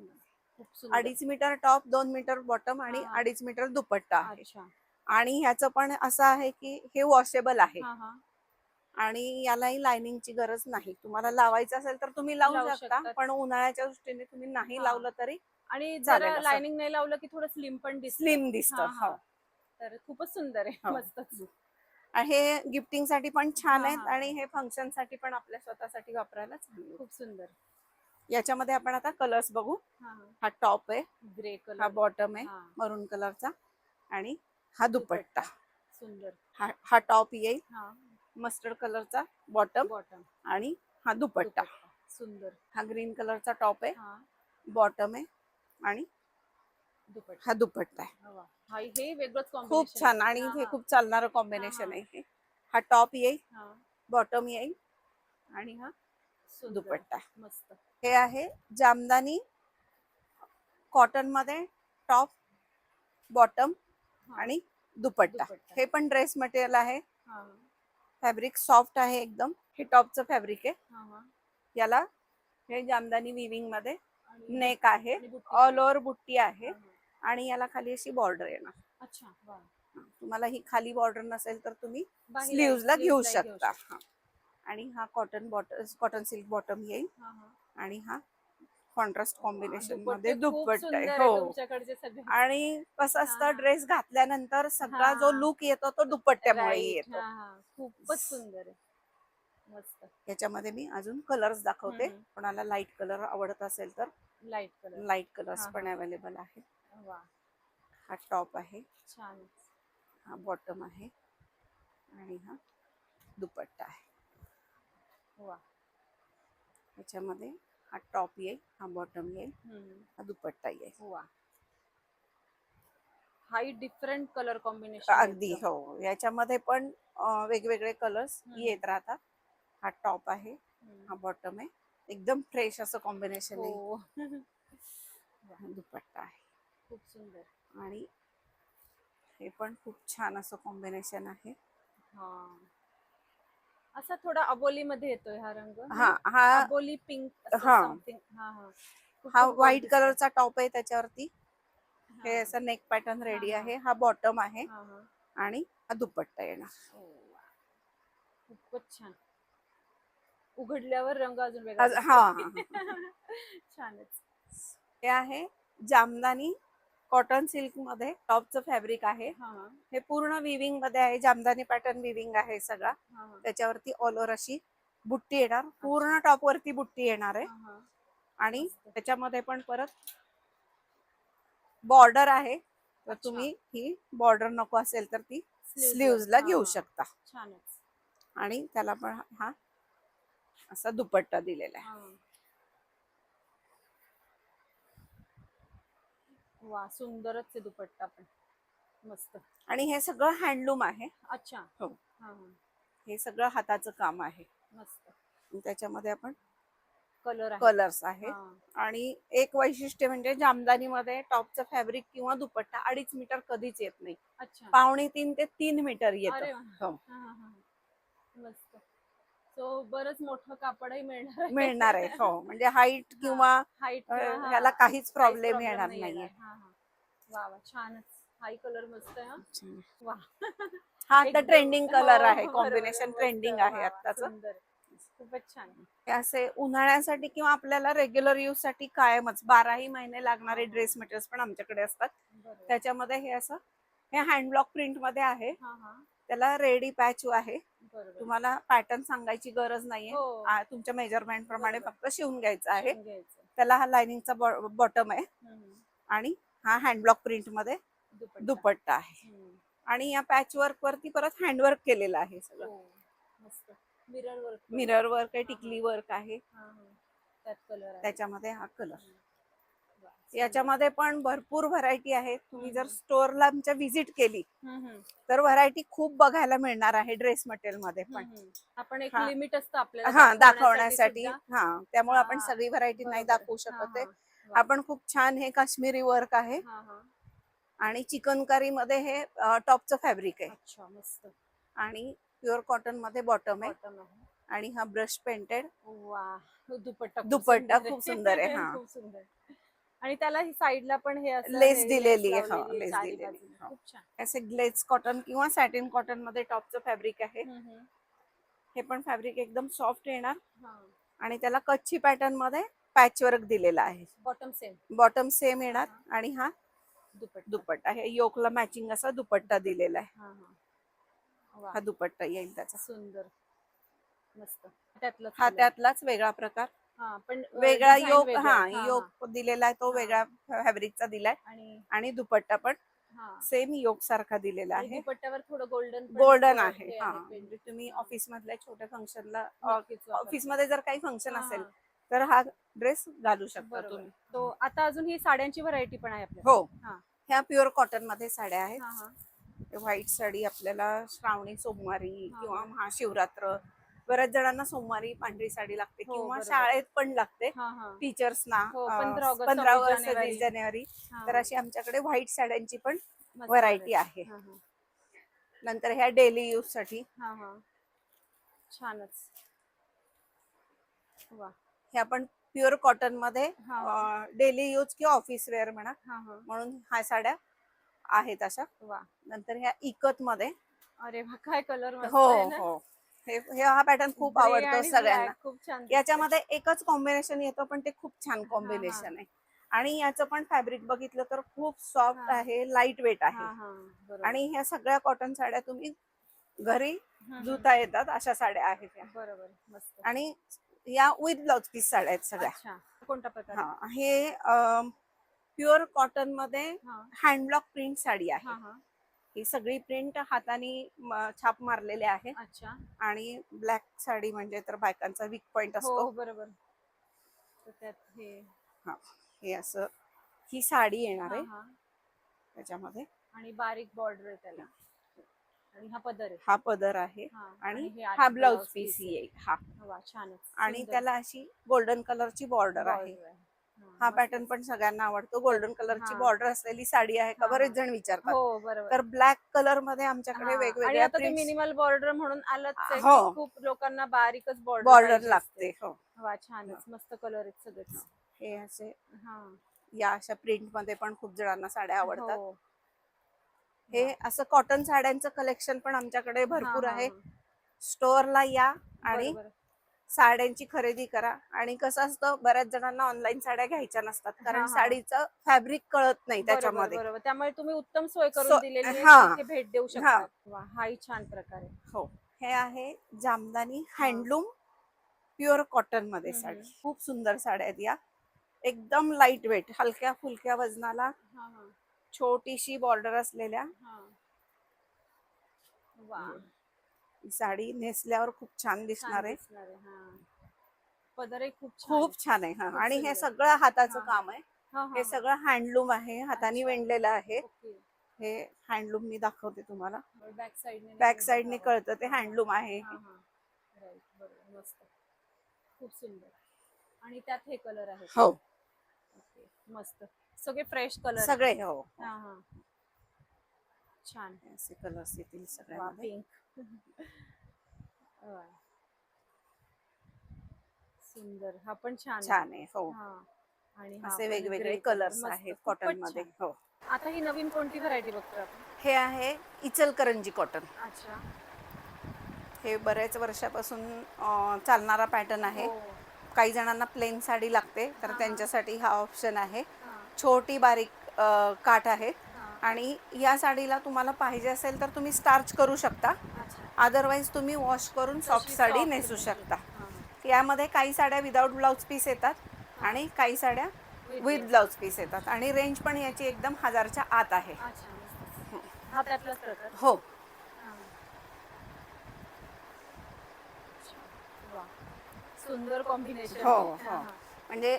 खूप सुंदर. 2.5 मीटर टॉप 2 मीटर बॉटम हा आणि हा 2.5 मीटर दुपट्टा आहे. अच्छा. आणि ह्याचं पण असं आहे की हे वॉशेबल आहे हा हा आणि यालाही लाइनिंगची गरज नाही. तुम्हाला लावायचं असेल तर तुम्ही लावू लावू शकता शकतात. पण उन्हाळ्याच्या दृष्टीने तुम्ही नाही हा. लावलं तरी आणि चालेल. जरा असं लाइनिंग नाही लावलं की थोडं स्लिम पण दिसतं. स्लिम दिसतं. हा हो. हा तर खूपच सुंदर आहे. हो. मस्तच. आणि हे गिफ्टिंग साठी पण छान हा आहेत हा आणि हे फंक्शन साठी पण आपल्या स्वतःसाठी वापरायला चांगले आहेत. खूप सुंदर. याच्यामध्ये आपण आता कलर्स बघू. हा हा टॉप आहे. Grey colour. हा बॉटम आहे हा मरून कलरचा आणि हा दुपट्टा. सुंदर. हा टॉप येईल हा मस्टर्ड कलरचा बॉटम बॉटम. आणि हा दुपट्टा. सुंदर. हा ग्रीन कलरचा टॉप आहे. हा बॉटम आहे आणि दुपट्टा. हा दुपट्टा आहे. वा. हा हे वेगळंच खूप कॉम्बिनेशन. छान आणि हे खूप चालणारं कॉम्बिनेशन आहे हे. हा टॉप येईल हा बॉटम येईल आणि हा सुंदर. दुपट्टा. मस्त. हे आहे जामदानी कॉटन मध्ये टॉप बॉटम हा आणि दुपट्टा. दुपट्टा. हे पण ड्रेस मटेरियल आहे. हा फॅब्रिक सॉफ्ट आहे एकदम. हे टॉपचं फॅब्रिक आहे. हा हा याला हे जामदानी विविंग मध्ये आणि नेक आहे. आणि बुट्टी ऑल पण. ओव्हर बुट्टी आहे हा, हा. आणि याला खाली अशी बॉर्डर येणार. अच्छा. वा. तुम्हाला ही खाली बॉर्डर नसेल तर तुम्ही बाही स्लीव्हजला sleeves घेऊ ला शकता. हा. आणि हा कॉटन सिल्क बॉटम येईल हा, हा. आणि हा कॉन्ट्रास्ट कॉम्बिनेशन मध्ये दुपट्टे खूप दुपट्टा आहे. सुंदर आहे हो. तुमच्याकडचे सगळे. आणि कसं हा, असतं हा. ड्रेस घातल्यानंतर सगळा जो हा. लुक येतो तो दुपट्ट्यामुळे राईट. येतो. हा, हा. खूपच सुंदर आहे. मस्त. याच्यामध्ये मी अजून कलर्स दाखवते. हम्म. कोणाला लाईट कलर आवडत असेल तर लाईट कलर. लाईट कलर्स हा, पण हा. अवेलेबल आहेत. वा, हा टॉप आहे, छान. हा बॉटम आहे आणि हा दुपट्टा आहे. वा. याच्यामध्ये हा टॉप येईल, हा बॉटम येईल, हम्म. हा दुपट्टा येईल. वा. हाही डिफरंट कलर कॉम्बिनेशन अगदी हो. याच्यामध्ये पण वेगवेगळे कलर्स हम्म. येत राहतात. हा टॉप आहे, हा बॉटम आहे. एकदम फ्रेश असं कॉम्बिनेशन आहे. हो. हा दुपट्टा आहे खूप सुंदर. आणि हे पण खूप छान असं कॉम्बिनेशन आहे. हा, असा थोडा अबोली मध्ये येतोय हा रंग. हा हा अबोली पिंक हा समथिंग. हा, हा. हा खूपच गोड व्हाईट दिसतोय. कलरचा टॉप आहे, त्याच्यावरती हा. हे असं नेक पॅटर्न रेडी हा, हा. आहे. हा बॉटम आहे हा, हा. आणि हा दुपट्टा येणार. ओ, वा. खूपच छान. उघडल्यावर रंग अजून वेगळा हा दिसतोय. हा. छानच. हे आहे जामदानी कॉटन सिल्क मध्ये टॉपचं फॅब्रिक आहे. हा, हा. हे पूर्ण विविंग मध्ये आहे. जामदानी पॅटर्न विविंग आहे सगळा. हा, हा. त्याच्यावरती ऑल ओव्हर अशी बुट्टी येणार. पूर्ण टॉप वरती बुट्टी येणार आहे. हा, हा. आणि मस्त. त्याच्यामध्ये पण परत बॉर्डर आहे. तर अच्छा. तुम्ही ही बॉर्डर नको असेल तर ती Sleeves स्लीव्हज वर. ला हा, घेऊ हा. शकता. छानच. आणि त्याला पण हा असा दुपट्टा दिलेला आहे. हा. वा, सुंदरच आहे दुपट्टा पण. मस्त. आणि हे सगळं हँडलूम आहे. अच्छा. हो. हा, हा. हे सगळं हाताचं काम आहे. मस्त. त्याच्यामध्ये आपण कलर आहे. कलर्स आहेत. हा. आणि एक वैशिष्ट्य म्हणजे जामदानी मध्ये टॉपचं फॅब्रिक किंवा दुपट्टा 2.5 मीटर कधीच येत नाही. अच्छा. 2.25 ते 3 मीटर येतं. अरे वा. हो. हा, हा, हा. मस्त. सो बरंच मोठं कापडही मिळणार आहे. मिळणार आहे. हो, म्हणजे हाईट हा. किंवा हाईट किंवा हा, ह्याला काहीच प्रॉब्लेम प्रॉब्लेम येणार नाही नाहीये. येणार. हा, हा. वा, वा. छानच. हाही कलर मस्त आहे. हा. अच्छा. वा. हा आता एकदम. ट्रेंडिंग हो, कलर आहे. बरोबर आहे. कॉम्बिनेशन मस्त. ट्रेंडिंग आहे वा, वा. आत्ताच. सुंदर. खूपच छान. हे असे उन्हाळ्यासाठी किंवा आपल्याला रेग्युलर यूज साठी कायमच 12ही महिने लागणारे हा, हा. ड्रेस मटेरियल्स पण आमच्याकडे असतात. बरोबर. त्याच्यामध्ये हे असं हे हँडब्लॉक प्रिंट मध्ये आहे. हा, हा. त्याला रेडी पॅच आहे. बरोबर. तुम्हाला पॅटर्न सांगायची गरज नाहीये. हो. तुमच्या मेजरमेंट प्रमाणे बरोबर. फक्त शिवून घ्यायचं आहे. शिवून घ्यायचं. त्याला हा लाइनिंगचा बॉटम आहे हम्म. आणि हा हँडब्लॉक प्रिंट मध्ये दुपट्टा. दुपट्टा आहे. हम्म. आणि या पॅच वर्क वरती परत हँडवर्क केलेलं आहे सगळं. हो. मस्त. Mirror work. मिरर वर्क आहे, हा, टिकली हा. वर्क आहे. हा, हा. त्यात कलर आहे. त्याच्यामध्ये हा कलर. वा, सुंदर. याच्यामध्ये पण भरपूर व्हरायटी आहे. तुम्ही जर हम्म. स्टोअरला आमच्या व्हिजिट केली हम्म. तर व्हरायटी खूप बघायला मिळणार आहे ड्रेस मटेरियल मध्ये पण. हम्म. आपण एक हा. लिमिट असतं आपल्याला हा, दाखवण्यासाठी दाखवण्यासाठी. सुद्धा. हा, त्यामुळे आपण हा. सगळी व्हरायटी नाही बरोबर. दाखवू हा, शकत हा. आहे. वा. आपण खूप छान हे काश्मीरी वर्क आहे हा, हा. आणि चिकनकारी मध्ये हे टॉपचं फॅब्रिक आहे. अच्छा. मस्त. आणि प्युअर कॉटन मध्ये बॉटम आहे. बॉटम आहे. आणि हा ब्रश पेंटेड वा, दुपट्टा खूप दुपट्टा सुंदर खूप आहे. सुंदर आहे. हा, खूप सुंदर. आणि त्याला ही साईडला पण हे असं लेस हे दिलेली आहे. लावलेली आहे लेस चारी दिलेली. बाजूने. खूप छान. असे ग्लेज कॉटन किंवा सॅटिन कॉटन मध्ये टॉपचं फॅब्रिक आहे. हम्म. हे पण फॅब्रिक एकदम सॉफ्ट येणार. हा. आणि त्याला कच्छी पॅटर्न मध्ये पॅच वर्क दिलेला आहे. Bottom same. बॉटम सेम येणार. हा. आणि हा दुपट्टा. दुपट्टा आहे. योकला मॅचिंग असा दुपट्टा दिलेला आहे. हा, हा. वा, हा दुपट्टा येईल त्याचा. सुंदर. मस्त. त्यातलंच हा color. त्यातलाच वेगळा प्रकार. हा, पण वेगळा design योक. वेगळं हा, आहे. हा, योक दिलेला आहे तो हा. वेगळा फॅब्रिकचा दिलाय. आणि आणि दुपट्टा पण हा, सेम योक सारखा दिलेला आणि आहे. दुपट्ट्यावर थोडं गोल्डन गोल्डन आहे. हा, म्हणजे तुम्ही हा. ऑफिस मधल्या छोट्या फंक्शनला नक्कीच वापरता. ऑफिस मध्ये जर काही फंक्शन हा, असेल हा. तर हा ड्रेस घालू शकता बरोबर. तुम्ही. तो आता अजून ही साड्यांची व्हरायटी पण आहे आपल्याकडे. हो, हा, ह्या प्युअर कॉटन मध्ये साड्या आहेत. हा, हा. व्हाईट साडी आपल्याला श्रावणी सोमवारी हा, किंवा हा. महाशिवरात्र, बऱ्याच जणांना सोमवारी पांढरी साडी लागते हो, किंवा बरोबर. शाळेत पण लागते हा, हा. टीचर्सना. हो, 15 ऑगस्ट, 15 26 ऑगस्ट, जानेवारी. 26 जानेवारी. हा, तर अशी आमच्याकडे व्हाईट साड्यांची पण मस्त व्हरायटी variety. आहे. हा, हा. नंतर ह्या डेली यूज साठी. हा, हा. छानच. वा. हे आपण प्युअर कॉटन मध्ये हा, हा. डेली यूज किंवा ऑफिस वेअर म्हणा हा, हा. म्हणून ह्या साड्या आहेत अशा. वा. नंतर ह्या इकत मध्ये. अरे वा, काय कलर मस्त हो आहे ना. हो, हा पॅटर्न खूप Grey आवडतो आणि सगळ्यांना. black खूप छान दिसतंय. याच्यामध्ये एकच कॉम्बिनेशन येतं पण ते खूप छान हा, कॉम्बिनेशन आहे. आणि याचं पण फॅब्रिक बघितलं तर खूप सॉफ्ट हा. आहे, लाईट वेट आहे. हा, बरोबर. आणि ह्या सगळ्या कॉटन साड्या तुम्ही घरी हम्म. धुता येतात अशा साड्या आहेत ह्या. बरोबर, मस्त. आणि या विथ ब्लाउज पीस साड्या आहेत सगळ्या. अच्छा, कोणता प्रकार आहे? हा, हे प्युअर कॉटन मध्ये हा. हँडब्लॉक प्रिंट साडी आहे. हा हा. ही सगळी प्रिंट हाताने छाप मारलेले आहे. अच्छा. आणि ब्लॅक साडी म्हणजे तर बायकांचा वीक पॉइंट हो असतो. बरोबर. तर त्यात हे हा, हे असं ही साडी येणार हा आहे हा. त्याच्यामध्ये. आणि बारीक बॉर्डर आहे त्याला. आणि हा पदर आहे. हा पदर आहे. हा. आणि हे हा आत ब्लाउज blouse पीस piece आहे. येईल हा. वा, छानच. आणि सुंदर. त्याला अशी गोल्डन कलरची बॉर्डर आहे. Border आहे. हा मस्त. पॅटर्न पण सगळ्यांना आवडतो. गोल्डन कलरची हा. बॉर्डर असलेली साडी आहे का, हा, बरेच हा. जण विचारतात. हो बरोबर. तर ब्लॅक कलर मध्ये आमच्याकडे हा. आणि वेगवेगळ्या आता ते प्रिंट्स मिनिमल बॉर्डर म्हणून आलंच आहे की हो, खूप लोकांना बारीकच बॉर्डर बॉर्डर पाहिजे असते. लागते. हो, वा, छानच. मस्त कलर आहेत सगळेच. हे असे हा. या अशा प्रिंट मध्ये पण खूप जणांना साड्या आवडतात. हो. हे असं कॉटन साड्यांचं कलेक्शन पण आमच्याकडे भरपूर हा, आहे. हा. स्टोअरला या आणि बरोबर. साड्यांची खरेदी करा. आणि कसं असतं, बऱ्याच जणांना ऑनलाईन साड्या घ्यायच्या नसतात हा, कारण हा. साडीचं फॅब्रिक कळत नाही बरोबर त्याच्यामध्ये. बरोबर. त्यामुळे तुम्ही उत्तम सोय करून सो दिलेली आहे हा की इथे भेट देऊ हा शकतात. वा, हाही छान प्रकार आहे. हो, हे आहे जामदानी हा. हँडलूम प्युअर कॉटन मध्ये साडी. हम्म. खूप सुंदर साड्या आहेत या. एकदम लाईट वेट, हलक्या फुलक्या वजनाला, हा हा. छोटीशी बॉर्डर असलेल्या. हा. वा, ही साडी नेसल्यावर खूप छान दिसणार छान आहे. दिसणार आहे. हा. पदरही खूप छान खूप आहे. छान आहे. हा, खूप आणि हे सुंदर. सगळं हाताचं हा, हा. काम आहे. हा, हा, हे हा. सगळं हँडलूम आहे, हाताने अच्छा. विणलेलं आहे. ओके. हे हँडलूम मी दाखवते तुम्हाला. बॅक साइडने बॅक साइडने कळतं ते हँडलूम आहे. हा हा. राईट, बरोबर. मस्त. खूप सुंदर. आणि त्यात हे कलर आहेत. हो, ओके, मस्त. सगळे फ्रेश कलर. सगळे. हो, हा हा. छान. असे कलर्स येतील वा, सगळ्यामध्ये. पिंक. वा. सुंदर. हा पण छान छान आहे. हो, हा. आणि हा असे पण वेगवेगळे ग्रे कलर्स मस्त, आहेत खूपच कॉटन मध्ये. छान. हो, आता ही नवीन कोणती व्हरायटी बघतोय आपण? हे आहे इचलकरंजी कॉटन. अच्छा. हे बऱ्याच वर्षापासून चालणारा पॅटर्न आहे. हो. काही जणांना प्लेन साडी लागते तर हा, हा. त्यांच्यासाठी हा ऑप्शन आहे. हा. छोटी बारीक काठ आहे. हा. आणि या साडीला तुम्हाला पाहिजे असेल तर तुम्ही स्टार्च करू शकता. अच्छा. अदरवाईज तुम्ही वॉश करून सॉफ्ट तशी साडी soft नेसू नेसू शकता. हा. यामध्ये काही साड्या विदाउट ब्लाउज पीस येतात हा. आणि काही साड्या With with blouse. Blouse piece येतात. आणि रेंज पण याची एकदम 1000च्या आत आहे. अच्छा, मस्त. हा त्यातलाच प्रकार. हो, हा. वा, सुंदर कॉम्बिनेशन. हो, हो. म्हणजे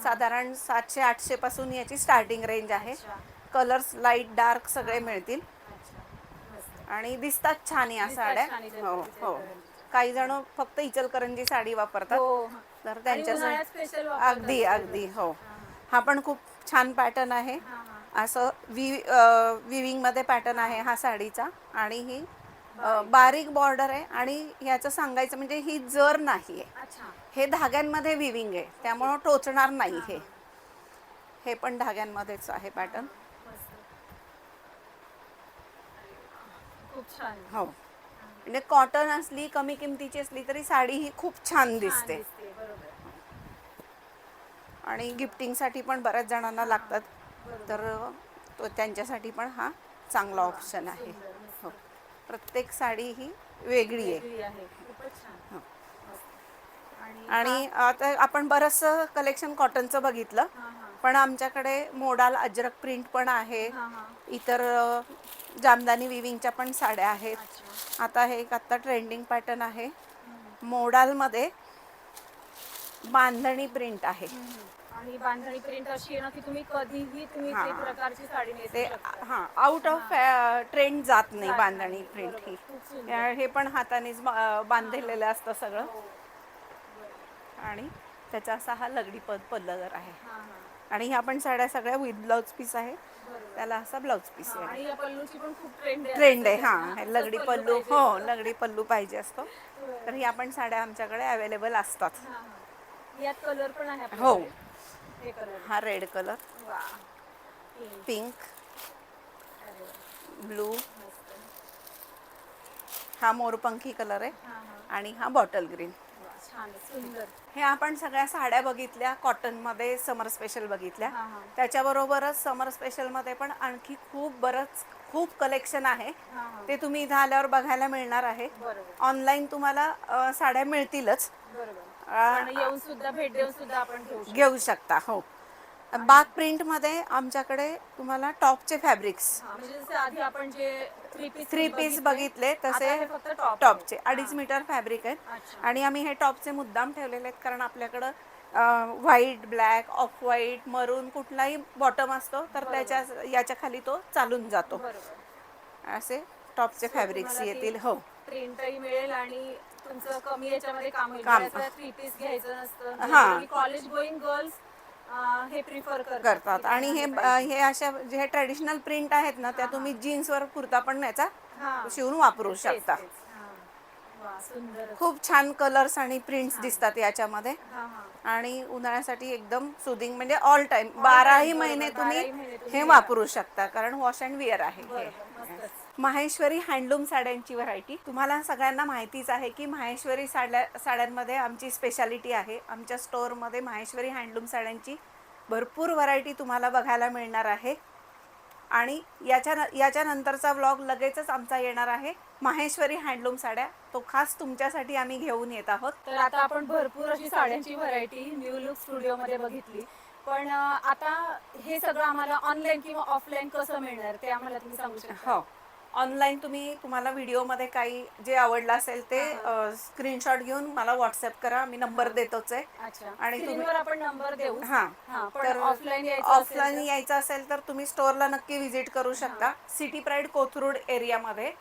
साधारण 700-800 पासून याची स्टार्टिंग रेंज आहे. अच्छा. कलर्स लाईट डार्क सगळे हा. मिळतील. अच्छा, मस्त. आणि दिसतात छान या दिसतात साड्या. छान हो हो, इचलकरंजीच्या. काही जण फक्त इचलकरंजी साडी वापरतात. हो. तर आणि उन्हाळ्यात त्यांच्यासाठी स्पेशल अगदी अगदी. हो, हा पण खूप छान पॅटर्न आहे. हा हा. असं विविंग मध्ये पॅटर्न आहे हा साडीचा. आणि ही बारीक. बारीक बॉर्डर आहे. आणि याचं सांगायचं म्हणजे ही जर नाही आहे, अच्छा. हे धाग्यांमध्ये विविंग आहे त्यामुळं टोचणार नाही. हा, हे हा. हे पण धाग्यांमध्येच आहे हा, पॅटर्न. मस्त. खूप छान. हो, म्हणजे कॉटन असली, कमी किमतीची असली तरी साडी ही खूप छान दिसते. बरोबर. आणि गिफ्टिंगसाठी पण बऱ्याच जणांना लागतात. बरोबर. तर त्यांच्यासाठी पण हा चांगला ऑप्शन आहे. सुंदर, मस्त. हो, प्रत्येक साडी ही वेगळी आहे. वेगळी आहे. खूपच छान. हो. मस्त. आणि आता आपण बरंचसं कलेक्शन कॉटनचं बघितलं, हा हा. पण आमच्याकडे मोडाल अजरक प्रिंट पण आहे. हा हा. इतर जामदानी विविंगच्या पण साड्या आहेत. अच्छा. आता हे एक आत्ता ट्रेंडिंग पॅटर्न आहे. हम्म. मोडालमध्ये बांधणी प्रिंट आहे. आणि बांधणी प्रिंट अशी आहे ना की तुम्ही कधीही तुम्ही हा. ते प्रकारची साडी नेसू ते शकता. हां, आउट ऑफ ट्रेंड जात नाही बांधणी प्रिंट बरोबर. ही. खूप सुंदर. हे पण हातानेच बांधलेलं असतं सगळं. हो. बरोबर. आणि त्याचा असा हा लगडी पल्लर आहे. हा हा. आणि ह्या पण साड्या सगळ्या विथ ब्लाउज पीस आहे. बरोबर. त्याला असा ब्लाउज पीस हा, आहे. आणि या पल्लूची पण खूप ट्रेंड आहे. ट्रेंड आहे. सगळ्यांना. हां, हे असंच लगडी पल्लू. पाहिजे हो, असतं. लगडी पल्लू पाहिजे असतो. बरोबर. तर ह्या पण साड्या आमच्याकडे अवेलेबल असतात. हा हा. यात कलर पण आहे हो, आपल्याकडे. हे कलर. हा रेड कलर, वा. पिंक. पिंक, अरे ब्लू, हा मोरपंखी कलर आहे हा, हा. आणि हा बॉटल ग्रीन. वा, छान आहे, सुंदर. हे आपण सगळ्या साड्या बघितल्या, कॉटनमध्ये समर स्पेशल बघितल्या. हा, हा. त्याच्याबरोबरच समर स्पेशलमध्ये पण आणखी खूप कलेक्शन आहे. हा, हा. ते तुम्ही इथं आल्यावर बघायला मिळणार आहे. बरोबर, ऑनलाईन तुम्हाला साड्या मिळतीलच. बरोबर. अ, पण येऊन सुद्धा भेट देऊन सुद्धा आपण घेऊ शकतो. घेऊ शकता. हो. बाग प्रिंटमध्ये आमच्याकडे तुम्हाला टॉपचे फॅब्रिक्स हा, म्हणजे जसं आधी आपण जे थ्री पीस बघितले तसे हे फक्त टॉप टॉपचे आहे. 2.5 मीटर फॅब्रिक आहेत. अच्छा. आणि आम्ही हे टॉपचे मुद्दाम ठेवलेले आहेत कारण आपल्याकडं व्हाईट, ब्लॅक, ऑफ व्हाईट, मरून कुठलाही बॉटम असतो तर बरोबर. याच्या खाली तो चालून जातो. बरोबर. असे टॉपचे So फॅब्रिक्स तुम्हाला ती येतील. हो. प्रिंटही मिळेल आणि तुमचं कमी याच्यामध्ये काम होईल. काम. थ्री पीस घ्यायचं नसतं. हा. कॉलेज गोईंग गर्ल्स हे प्रिफर करतात. आणि हे अशा जे ट्रेडिशनल प्रिंट आहेत ना त्या हा, हा. तुम्ही जीन्सवर कुर्ता पण याचा हा. शिवून वापरू तेच, शकता. तेच. हा. वा, सुंदर. खूप छान कलर्स आणि प्रिंट्स छान. दिसतात याच्यामध्ये. हा, हा. आणि उन्हाळ्यासाठी एकदम सुदिंग म्हणजे ऑल टाइम time, 12ही बरोबर, महिने 12ही महिने तुम्ही तुम्ही हे वापरू शकता कारण वॉश अँड विअर आहे हे. बरोबर, मस्तच. माहेश्वरी हँडलूम साड्यांची व्हरायटी तुम्हाला सगळ्यांना माहितीच आहे की माहेश्वरी साड्यांमध्ये आमची स्पेशालिटी आहे. आमच्या स्टोअरमध्ये माहेश्वरी हँडलूम साड्यांची भरपूर व्हरायटी तुम्हाला बघायला मिळणार आहे. आणि याच्यानंतरचा व्लॉग लगेचच आमचा येणार आहे माहेश्वरी हँडलूम साड्या. तो खास तुमच्यासाठी आम्ही घेऊन येत आहोत. तर आता आपण भरपूर अशी साड्यांची व्हरायटी न्यू लुक स्टुडिओमध्ये बघितली. पण आता हे सगळं आम्हाला ऑनलाईन किंवा ऑफलाईन कसं मिळणार ते आम्हाला तुम्ही सांगू शकता? हो. ऑनलाईन तुम्हाला व्हिडिओमध्ये काही जे आवडलं असेल ते स्क्रीनशॉट घेऊन मला व्हॉट्सअप करा. मी नंबर देतोच आहे. अच्छा. आणि स्क्रीनवर आपण नंबर देऊ. हां. पण तर ऑफलाईन यायचं असेल तर तुम्ही स्टोअरला नक्की व्हिजिट करू शकता. सिटी प्राईड कोथरूड एरियामध्ये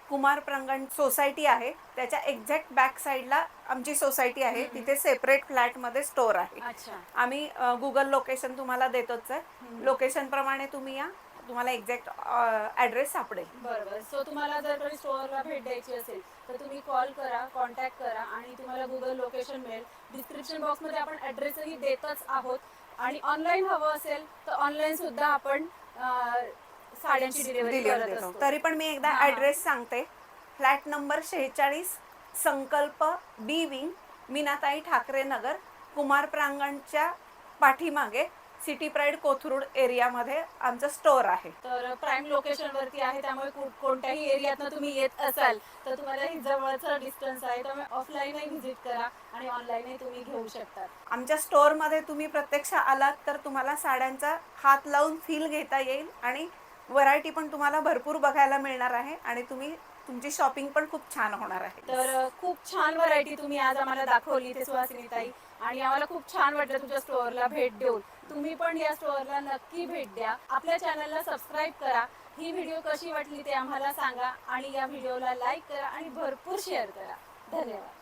कुमार प्रांगण सोसायटी आहे. त्याच्या एक्झॅक्ट बॅक साईडला आमची सोसायटी आहे. तिथे सेपरेट फ्लॅटमध्ये स्टोअर आहे. अच्छा. आम्ही गुगल लोकेशन तुम्हाला देतोच आहे. लोकेशन प्रमाणे तुम्ही या, तुम्हाला एक्झॅक्ट ॲड्रेस सापडेल. बरोबर. सो तुम्हाला जर कधी स्टोअरला भेट द्यायची असेल तर तुम्ही कॉल करा, कॉन्टॅक्ट करा आणि तुम्हाला गुगल लोकेशन मिळेल. डिस्क्रिप्शन बॉक्समध्ये आपण ॲड्रेसही देतच आहोत. आणि ऑनलाईन हवं असेल तर ऑनलाईन सुद्धा आपण साड्यांची डिलिव्हरी करत देतो. असतो. तरी पण मी एकदा ॲड्रेस सांगते. फ्लॅट नंबर 46 संकल्प बी विंग, मीनाताई ठाकरे नगर, कुमार प्रांगणच्या पाठीमागे सिटी प्राईड कोथरूड एरियामध्ये आमचं स्टोअर आहे. तर प्राईम लोकेशन वरती आहे. त्यामुळे कोणत्याही एरियातनं तुम्ही येत असाल तर तुम्हाला ही जवळचा डिस्टन्स आहे. त्यामुळे ऑफलाईनही व्हिजिट करा आणि ऑनलाईनही तुम्ही घेऊ शकता. आमच्या स्टोअरमध्ये तुम्ही प्रत्यक्ष आलात तर तुम्हाला साड्यांचा हात लावून फील घेता येईल आणि व्हरायटी पण तुम्हाला भरपूर बघायला मिळणार आहे आणि तुमची शॉपिंग पण खूप छान होणार आहे. तर खूप छान व्हरायटी तुम्ही आज आम्हाला दाखवली ते सुहासिनी ताई. आणि आम्हाला खूप छान वाटलं तुमच्या स्टोअरला भेट देऊन. तुम्ही पण या स्टोअरला नक्की भेट द्या. आपल्या चॅनलला सबस्क्राईब करा. ही व्हिडिओ कशी वाटली ते आम्हाला सांगा आणि या व्हिडिओला लाईक करा आणि भरपूर शेअर करा. धन्यवाद.